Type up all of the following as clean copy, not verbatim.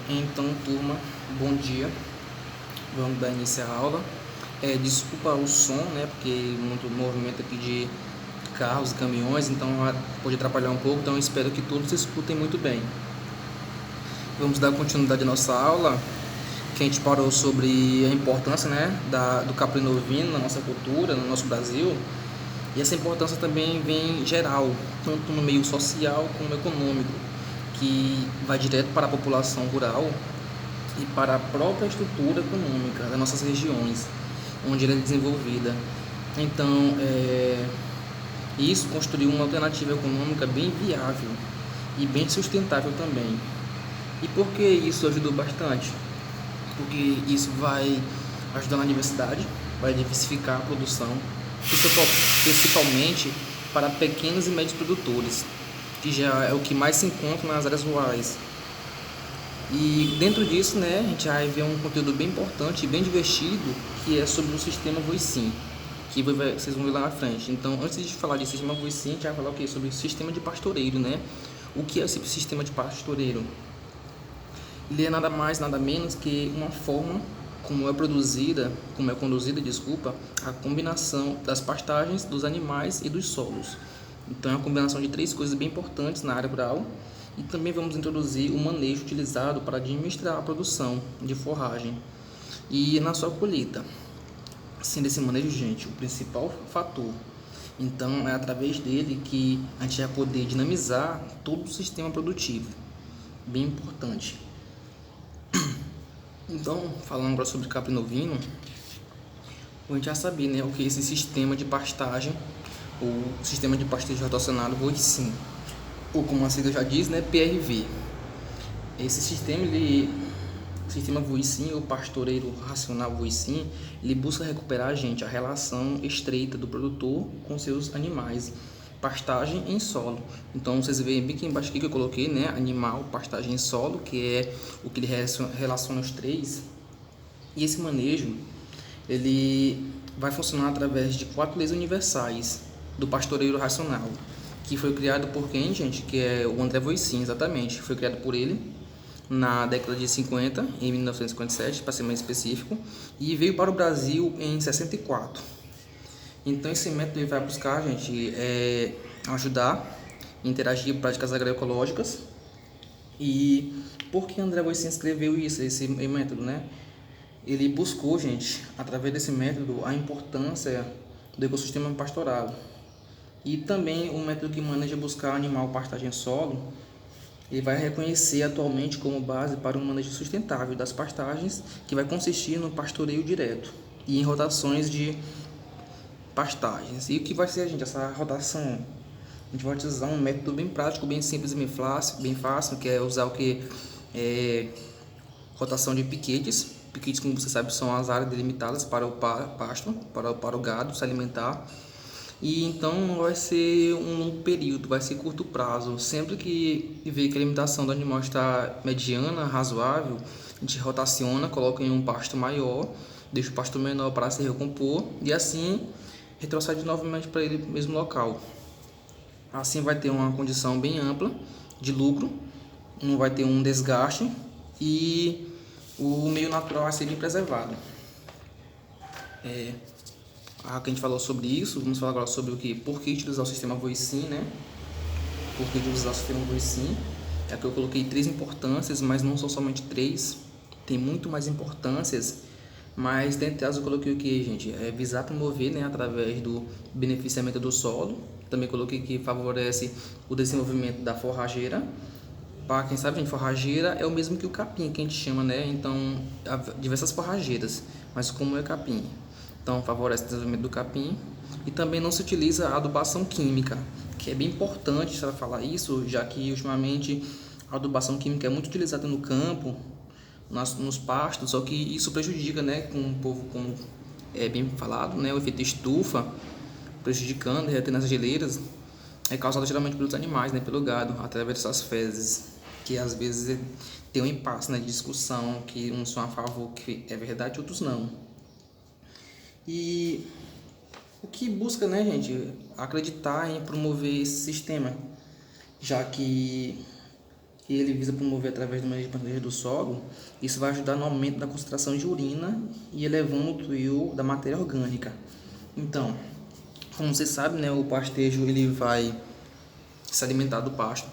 Então, turma, bom dia. Vamos dar início à aula. Desculpa o som, né? Porque muito movimento aqui de carros e caminhões, então pode atrapalhar um pouco. Então, eu espero que todos escutem muito bem. Vamos dar continuidade à nossa aula, que a gente parou sobre a importância, né, do caprino ovino na nossa cultura, no nosso Brasil. E essa importância também vem geral, tanto no meio social como econômico, que vai direto para a população rural e para a própria estrutura econômica das nossas regiões, onde ela é desenvolvida. Então, isso construiu uma alternativa econômica bem viável e bem sustentável também. E por que isso ajudou bastante? Porque isso vai ajudar na diversidade, vai diversificar a produção, principalmente para pequenos e médios produtores, que já é o que mais se encontra nas áreas rurais. E dentro disso, né, a gente vai ver um conteúdo bem importante e bem divertido, que é sobre o sistema Voicin, que vocês vão ver lá na frente. Então, antes de falar de sistema Voicin, a gente vai falar o quê? Sobre o sistema de pastoreiro, né? O que é esse sistema de pastoreiro? Ele é nada mais, nada menos que uma forma como é conduzida, desculpa, a combinação das pastagens, dos animais e dos solos. Então é uma combinação de três coisas bem importantes na área rural. E também vamos introduzir o manejo utilizado para administrar a produção de forragem e na sua colheita. Sendo esse manejo, gente, o principal fator. Então é através dele que a gente vai poder dinamizar todo o sistema produtivo. Bem importante. Então, falando agora sobre caprino ovino, a gente já sabia, né, o que é esse sistema de pastagem, ou sistema de pastejo rotacionado Voicin, ou como a sigla já diz, né, PRV. Esse sistema, o sistema Voicin, ou pastoreiro racional Voicin, ele busca recuperar, gente, a relação estreita do produtor com seus animais. Pastagem em solo. Então vocês veem bem aqui embaixo que eu coloquei, né? Animal, pastagem em solo, que é o que ele relaciona os três. E esse manejo, ele vai funcionar através de 4 leis universais do pastoreiro racional, que foi criado por quem, gente? Que é o André Voicin, exatamente. Foi criado por ele na década de 50, em 1957, para ser mais específico, e veio para o Brasil em 64. Então esse método ele vai buscar, gente, ajudar, interagir com práticas agroecológicas. E por que André Voicin escreveu isso, esse método, né? Ele buscou, gente, através desse método, a importância do ecossistema pastoral. E também o método que maneja buscar animal pastagem solo, ele vai reconhecer atualmente como base para um manejo sustentável das pastagens, que vai consistir no pastoreio direto e em rotações de pastagens. E o que vai ser, gente, essa rotação? A gente vai utilizar um método bem prático, bem simples e bem fácil, que é usar o que é rotação de piquetes. Piquetes, como você sabe, são as áreas delimitadas para o pasto, para o gado se alimentar. E então não vai ser um longo período, vai ser curto prazo. Sempre que ver que a alimentação do animal está mediana, razoável, a gente rotaciona, coloca em um pasto maior, deixa o pasto menor para se recompor e assim retrocede novamente para ele mesmo local. Assim vai ter uma condição bem ampla de lucro, não vai ter um desgaste e o meio natural vai ser bem preservado. A gente falou sobre isso, vamos falar agora sobre o que, por que utilizar o sistema Voicin, né? Por que utilizar o sistema Voicin? É que eu coloquei 3 importâncias, mas não são somente 3, tem muito mais importâncias, mas dentre elas eu coloquei o que, gente? Visar promover, né, através do beneficiamento do solo. Também coloquei que favorece o desenvolvimento da forrageira. Para quem sabe, gente, forrageira é o mesmo que o capim, que a gente chama, né? Então, há diversas forrageiras, mas como é capim? Então, favorece o desenvolvimento do capim. E também não se utiliza a adubação química, que é bem importante para falar isso, já que ultimamente a adubação química é muito utilizada no campo, nos pastos, só que isso prejudica, né, com o povo, como é bem falado, né, o efeito estufa, prejudicando, retendo as geleiras, é causado geralmente pelos animais, né, pelo gado, através dessas fezes, que às vezes tem um impasse, né, de discussão, que uns são a favor, que é verdade, outros não. E o que busca, né, gente, acreditar em promover esse sistema, já que que ele visa promover através do manejo do solo. Isso vai ajudar no aumento da concentração de urina e elevando o teor da matéria orgânica. Então, como você sabe, né, o pastejo ele vai se alimentar do pasto,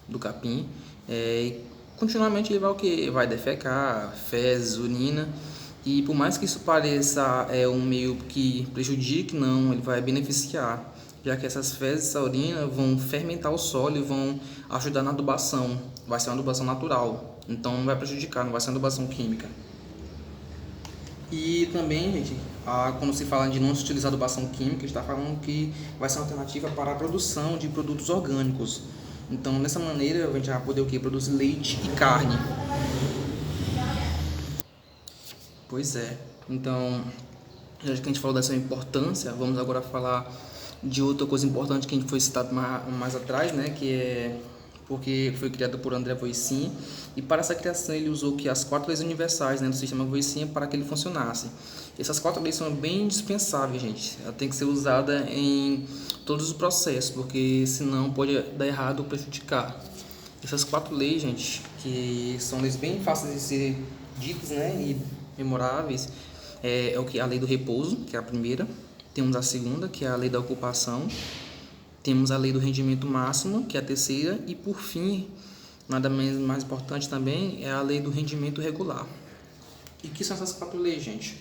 do capim, e continuamente ele vai o que? Vai defecar, fezes, urina, e por mais que isso pareça um meio que prejudique, não, ele vai beneficiar, já que essas fezes, essa urina vão fermentar o solo e vão ajudar na adubação, vai ser uma adubação natural, então não vai prejudicar, não vai ser uma adubação química. E também, gente, quando se fala de não se utilizar adubação química, está falando que vai ser uma alternativa para a produção de produtos orgânicos. Então, dessa maneira, a gente vai poder o quê? Produzir leite e carne. Pois é. Então, já que a gente falou dessa importância, vamos agora falar de outra coisa importante que a gente foi citado mais atrás, né? Que é porque foi criado por André Voisin, e para essa criação ele usou que as 4 leis universais, né, do sistema Voisin para que ele funcionasse. Essas 4 leis são bem indispensáveis, gente. Ela tem que ser usada em todos os processos, porque senão pode dar errado ou prejudicar. Essas 4 leis, gente, que são leis bem fáceis de ser ditas, né, e memoráveis, é o que a lei do repouso, que é a primeira. Temos a segunda, que é a lei da ocupação. Temos a lei do rendimento máximo, que é a terceira, e por fim, nada mais importante também, é a lei do rendimento regular. E o que são essas 4 leis, gente?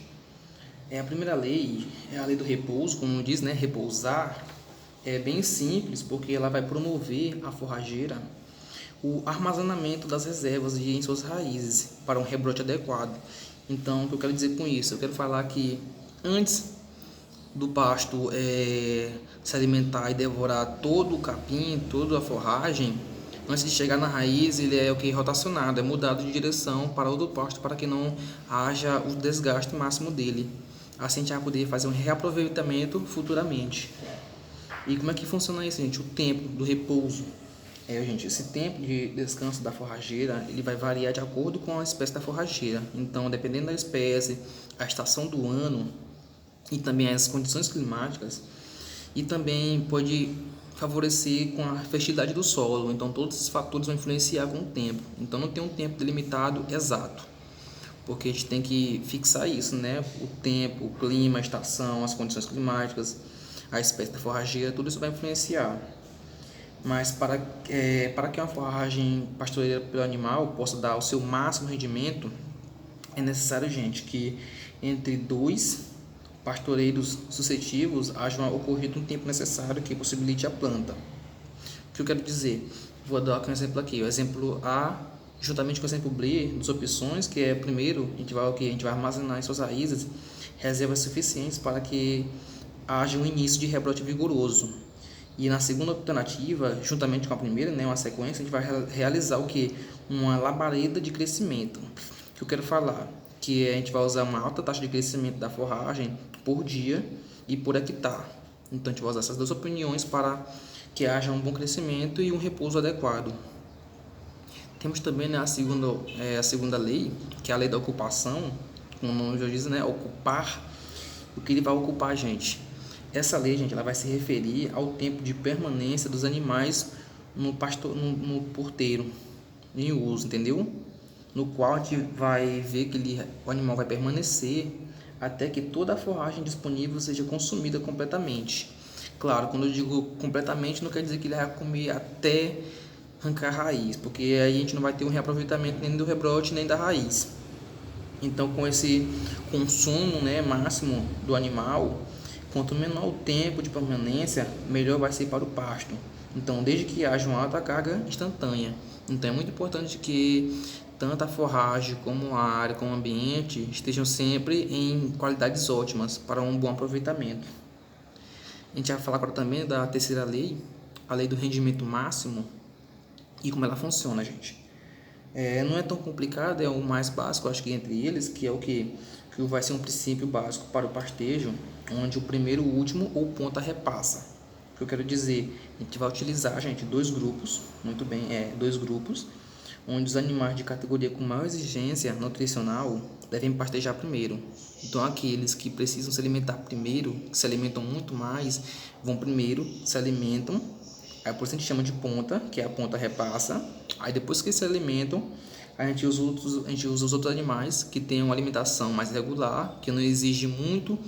A primeira lei é a lei do repouso, como diz, né? Repousar. É bem simples, porque ela vai promover a forrageira o armazenamento das reservas e em suas raízes para um rebrote adequado. Então, o que eu quero dizer com isso? Eu quero falar que antes do pasto se alimentar e devorar todo o capim, toda a forragem, antes de chegar na raiz, ele é o que? Rotacionado, é mudado de direção para outro pasto para que não haja o desgaste máximo dele. Assim a gente vai poder fazer um reaproveitamento futuramente. E como é que funciona isso, gente? O tempo do repouso. Gente, esse tempo de descanso da forrageira, ele vai variar de acordo com a espécie da forrageira. Então, dependendo da espécie, a estação do ano, e também as condições climáticas, e também pode favorecer com a fertilidade do solo. Então todos esses fatores vão influenciar com o tempo. Então não tem um tempo delimitado exato, porque a gente tem que fixar isso, né? O tempo, o clima, a estação, as condições climáticas, a espécie da forrageira, tudo isso vai influenciar. Mas para que uma forragem pastoreada pelo animal possa dar o seu máximo rendimento, é necessário, gente, que entre 2 pastoreiros sucessivos haja ocorrido um tempo necessário que possibilite a planta. O que eu quero dizer? Vou dar um exemplo aqui. O exemplo A, juntamente com o exemplo B, das opções, que é primeiro, a gente vai armazenar em suas raízes reservas suficientes para que haja um início de rebrote vigoroso. E na segunda alternativa, juntamente com a primeira, né, uma sequência, a gente vai realizar o que? Uma labareda de crescimento. O que eu quero falar? Que a gente vai usar uma alta taxa de crescimento da forragem por dia e por hectare. Então a gente vai usar essas 2 opiniões para que haja um bom crescimento e um repouso adequado. Temos também, né, a segunda lei, que é a lei da ocupação, como o nome já diz, né, ocupar. O que ele vai ocupar, gente? Essa lei, gente, ela vai se referir ao tempo de permanência dos animais no porteiro, em uso, entendeu? No qual a gente vai ver que o animal vai permanecer até que toda a forragem disponível seja consumida completamente. Claro, quando eu digo completamente, não quer dizer que ele vai comer até arrancar a raiz, porque aí a gente não vai ter um reaproveitamento nem do rebrote nem da raiz. Então, com esse consumo, né, máximo do animal, quanto menor o tempo de permanência, melhor vai ser para o pasto. Então, desde que haja uma alta carga instantânea. Então, é muito importante que tanto a forragem como a área, como o ambiente estejam sempre em qualidades ótimas para um bom aproveitamento. A gente vai falar agora também da terceira lei, a lei do rendimento máximo, e como ela funciona, gente. Não é tão complicado, é o mais básico, acho que entre eles, que é o que vai ser um princípio básico para o pastejo, onde o primeiro, o último ou ponta repassa. O que eu quero dizer, a gente vai utilizar, gente, 2 grupos, muito bem, 2 grupos, onde os animais de categoria com maior exigência nutricional devem pastejar primeiro. Então aqueles que precisam se alimentar primeiro, que se alimentam muito mais, vão primeiro, se alimentam Aí por isso a gente chama de ponta, que é a ponta repassa. Aí depois que se alimentam, a gente usa os outros animais que têm uma alimentação mais regular, que não exige muito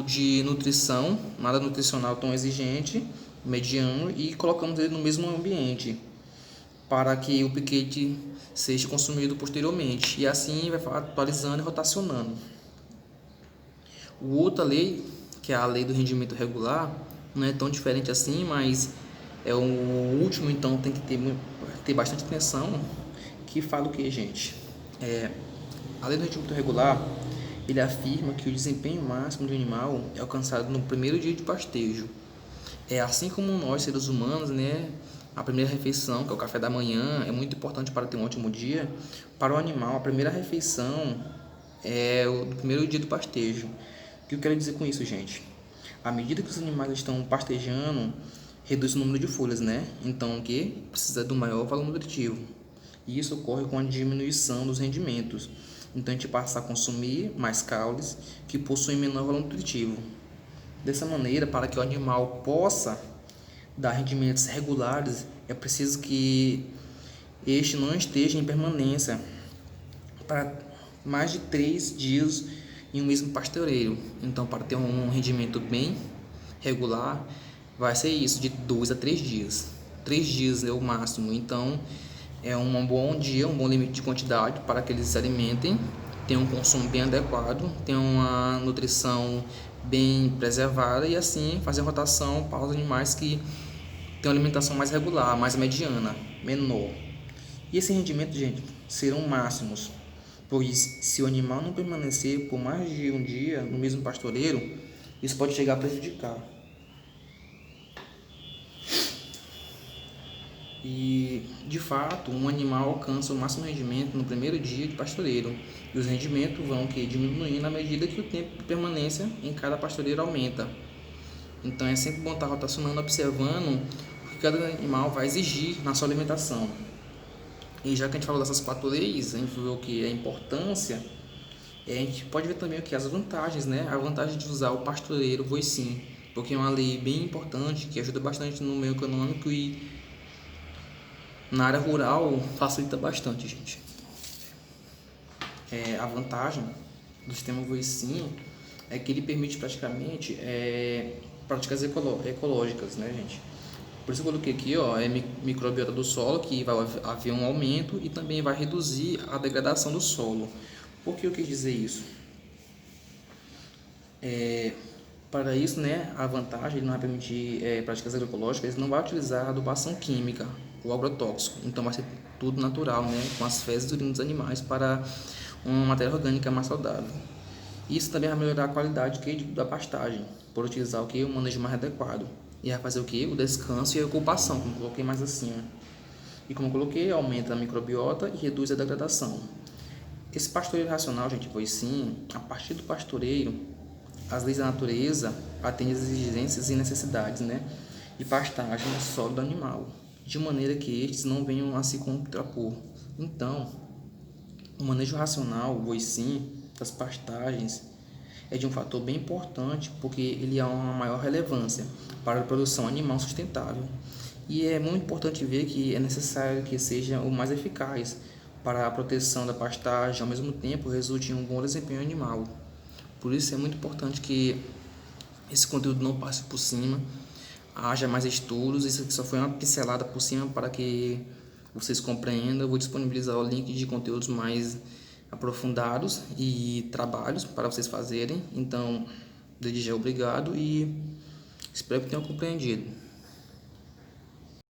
de nutrição, nada nutricional tão exigente, mediano, e colocamos ele no mesmo ambiente para que o piquete seja consumido posteriormente, e assim vai atualizando e rotacionando. O outra lei, que é a lei do rendimento regular, não é tão diferente assim, mas é o último, então tem que ter bastante atenção, que fala o que, gente? A lei do rendimento regular, ele afirma que o desempenho máximo do animal é alcançado no primeiro dia de pastejo. Assim como nós, seres humanos, né, a primeira refeição, que é o café da manhã, é muito importante para ter um ótimo dia. Para o animal, a primeira refeição é o primeiro dia do pastejo. O que eu quero dizer com isso, gente? À medida que os animais estão pastejando, reduz o número de folhas, né? Então, o que? Precisa do maior valor nutritivo. E isso ocorre com a diminuição dos rendimentos. Então, a gente passa a consumir mais caules que possuem menor valor nutritivo. Dessa maneira, para que o animal possa dar rendimentos regulares, é preciso que este não esteja em permanência para mais de 3 dias em um mesmo pastoreiro. Então, para ter um rendimento bem regular, vai ser isso, de 2 a 3 dias. 3 dias é o máximo. Então, é um bom dia, um bom limite de quantidade para que eles se alimentem, tenham um consumo bem adequado, tenham uma nutrição bem preservada, e assim fazer rotação para os animais que têm uma alimentação mais regular, mais mediana, menor. E esse rendimento, gente, serão máximos, pois se o animal não permanecer por mais de um dia no mesmo pastoreiro, isso pode chegar a prejudicar. E, de fato, um animal alcança o máximo rendimento no primeiro dia de pastoreiro, e os rendimentos vão diminuindo à medida que o tempo de permanência em cada pastoreiro aumenta. Então é sempre bom estar rotacionando, observando o que cada animal vai exigir na sua alimentação. E já que a gente falou dessas 4 leis, a gente viu o que é a importância, a gente pode ver também o que as vantagens, né? A vantagem de usar o pastoreiro voicin, porque é uma lei bem importante que ajuda bastante no meio econômico e na área rural facilita bastante, gente. A vantagem do sistema voicin é que ele permite praticamente práticas ecológicas, né, gente? Por isso eu coloquei aqui, ó, microbiota do solo, que vai haver um aumento e também vai reduzir a degradação do solo. Por que eu quis dizer isso? Para isso, né, a vantagem, ele não vai permitir práticas agroecológicas, ele não vai utilizar adubação química ou agrotóxico, então vai ser tudo natural, né, com as fezes e urinas dos animais para uma matéria orgânica mais saudável. Isso também vai melhorar a qualidade da pastagem, por utilizar o manejo mais adequado, e vai fazer o descanso e a ocupação, como eu coloquei mais acima. E como eu coloquei, aumenta a microbiota e reduz a degradação. Esse pastoreio racional, gente, pois sim, a partir do pastoreio, as leis da natureza atendem às exigências e necessidades, né, de pastagem do solo do animal, de maneira que estes não venham a se contrapor. Então, o manejo racional, o voicin, das pastagens é de um fator bem importante, porque ele há uma maior relevância para a produção animal sustentável. E é muito importante ver que é necessário que seja o mais eficaz para a proteção da pastagem, ao mesmo tempo resulte em um bom desempenho animal. Por isso é muito importante que esse conteúdo não passe por cima, haja mais estudos. Isso aqui só foi uma pincelada por cima para que vocês compreendam. Eu vou disponibilizar o link de conteúdos mais aprofundados e trabalhos para vocês fazerem. Então, desde já obrigado e espero que tenham compreendido.